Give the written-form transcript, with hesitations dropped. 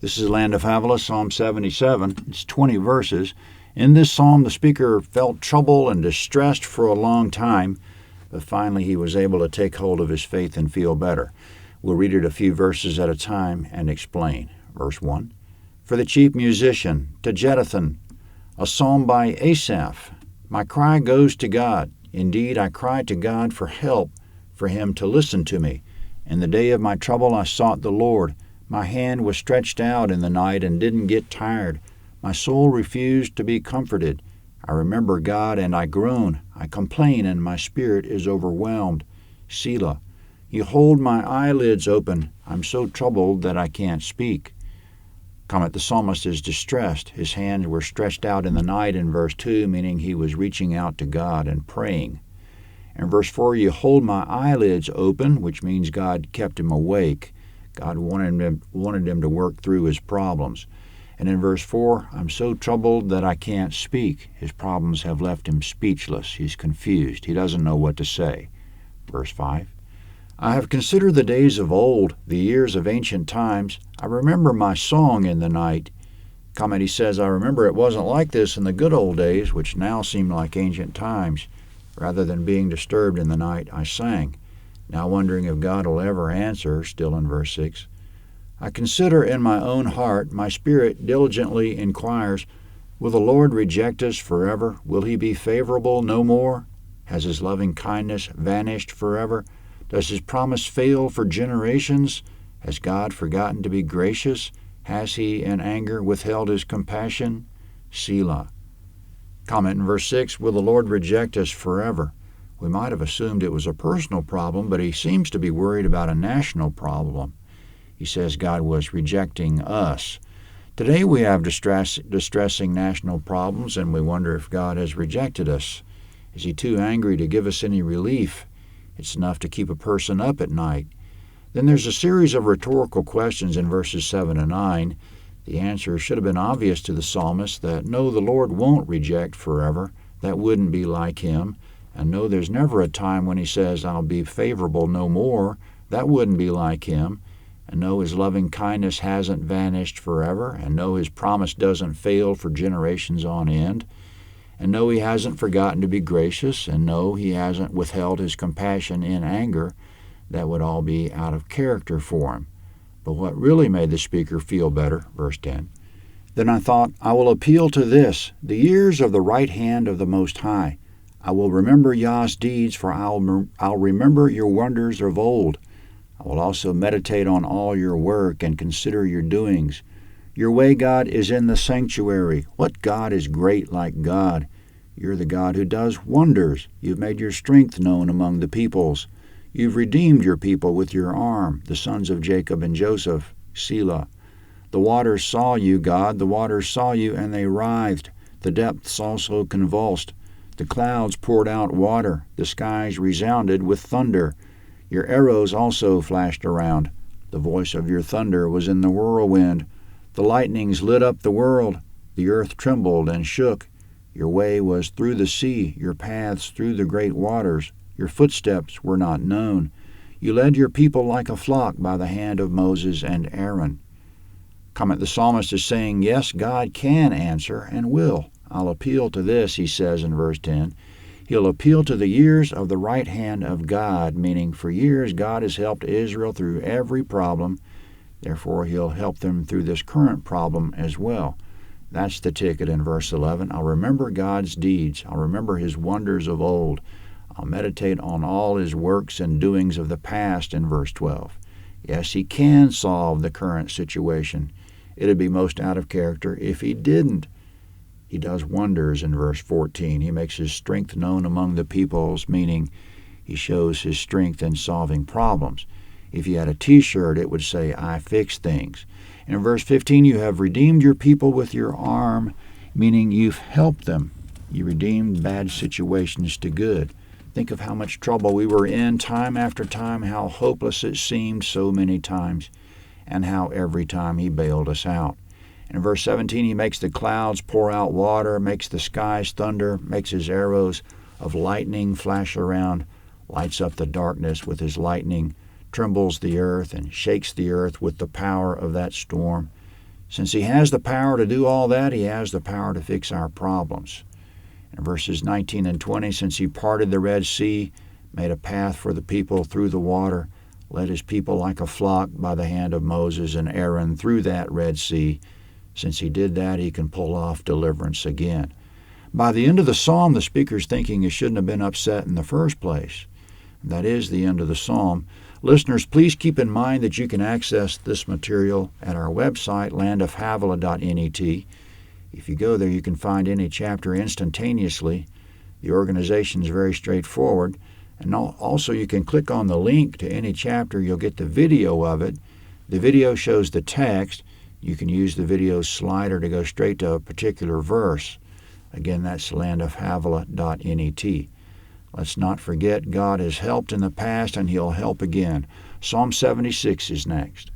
This is Land of Havilah, Psalm 77. It's 20 verses. In this psalm, the speaker felt trouble and distressed for a long time, but finally he was able to take hold of his faith and feel better. We'll read it a few verses at a time and explain. Verse 1. For the chief musician, to Jeduthun, a psalm by Asaph. My cry goes to God. Indeed, I cry to God for help, for him to listen to me. In the day of my trouble I sought the Lord. My hand was stretched out in the night and didn't get tired. My soul refused to be comforted. I remember God and I groan. I complain and my spirit is overwhelmed. Selah. You hold my eyelids open. I'm so troubled that I can't speak. Comment, the psalmist is distressed. His hands were stretched out in the night in verse 2, meaning he was reaching out to God and praying. In verse 4, you hold my eyelids open, which means God kept him awake. God wanted him to work through his problems. And in verse 4, I'm so troubled that I can't speak. His problems have left him speechless. He's confused. He doesn't know what to say. Verse 5, I have considered the days of old, the years of ancient times. I remember my song in the night. Comment, he says, I remember it wasn't like this in the good old days, which now seem like ancient times. Rather than being disturbed in the night, I sang. Now wondering if God will ever answer, still in verse 6. I consider in my own heart, my spirit diligently inquires, will the Lord reject us forever? Will he be favorable no more? Has his loving kindness vanished forever? Does his promise fail for generations? Has God forgotten to be gracious? Has he in anger withheld his compassion? Selah. Comment in verse 6, will the Lord reject us forever? We might have assumed it was a personal problem, but he seems to be worried about a national problem. He says God was rejecting us. Today we have distressing national problems, and we wonder if God has rejected us. Is he too angry to give us any relief? It's enough to keep a person up at night. Then there's a series of rhetorical questions in verses 7 and 9. The answer should have been obvious to the psalmist that no, the Lord won't reject forever. That wouldn't be like him. And no, there's never a time when he says, I'll be favorable no more. That wouldn't be like him. And no, his loving kindness hasn't vanished forever. And no, his promise doesn't fail for generations on end. And no, he hasn't forgotten to be gracious. And no, he hasn't withheld his compassion in anger. That would all be out of character for him. But what really made the speaker feel better, verse 10, then I thought, I will appeal to this, the years of the right hand of the Most High. I will remember Yah's deeds, for I'll remember your wonders of old. I will also meditate on all your work and consider your doings. Your way, God, is in the sanctuary. What God is great like God? You're the God who does wonders. You've made your strength known among the peoples. You've redeemed your people with your arm, the sons of Jacob and Joseph. Selah. The waters saw you, God. The waters saw you, and they writhed. The depths also convulsed. The clouds poured out water. The skies resounded with thunder. Your arrows also flashed around. The voice of your thunder was in the whirlwind. The lightnings lit up the world. The earth trembled and shook. Your way was through the sea, your paths through the great waters. Your footsteps were not known. You led your people like a flock by the hand of Moses and Aaron. Comment, the psalmist is saying, yes, God can answer and will. I'll appeal to this, he says in verse 10. He'll appeal to the years of the right hand of God, meaning for years God has helped Israel through every problem. Therefore, he'll help them through this current problem as well. That's the ticket in verse 11. I'll remember God's deeds. I'll remember his wonders of old. I'll meditate on all his works and doings of the past in verse 12. Yes, he can solve the current situation. It'd be most out of character if he didn't. He does wonders in verse 14. He makes his strength known among the peoples, meaning he shows his strength in solving problems. If you had a t-shirt, it would say, I fix things. In verse 15, you have redeemed your people with your arm, meaning you've helped them. You redeemed bad situations to good. Think of how much trouble we were in time after time, how hopeless it seemed so many times, and how every time he bailed us out. In verse 17, he makes the clouds pour out water, makes the skies thunder, makes his arrows of lightning flash around, lights up the darkness with his lightning, trembles the earth and shakes the earth with the power of that storm. Since he has the power to do all that, he has the power to fix our problems. In verses 19 and 20, since he parted the Red Sea, made a path for the people through the water, led his people like a flock by the hand of Moses and Aaron through that Red Sea. Since he did that, he can pull off deliverance again. By the end of the psalm, the speaker's thinking he shouldn't have been upset in the first place. That is the end of the psalm. Listeners, please keep in mind that you can access this material at our website, landofhavilah.net. If you go there, you can find any chapter instantaneously. The organization is very straightforward. And also, you can click on the link to any chapter. You'll get the video of it. The video shows the text. You can use the video slider to go straight to a particular verse. Again, that's landofhavilah.net. Let's not forget God has helped in the past and he'll help again. Psalm 76 is next.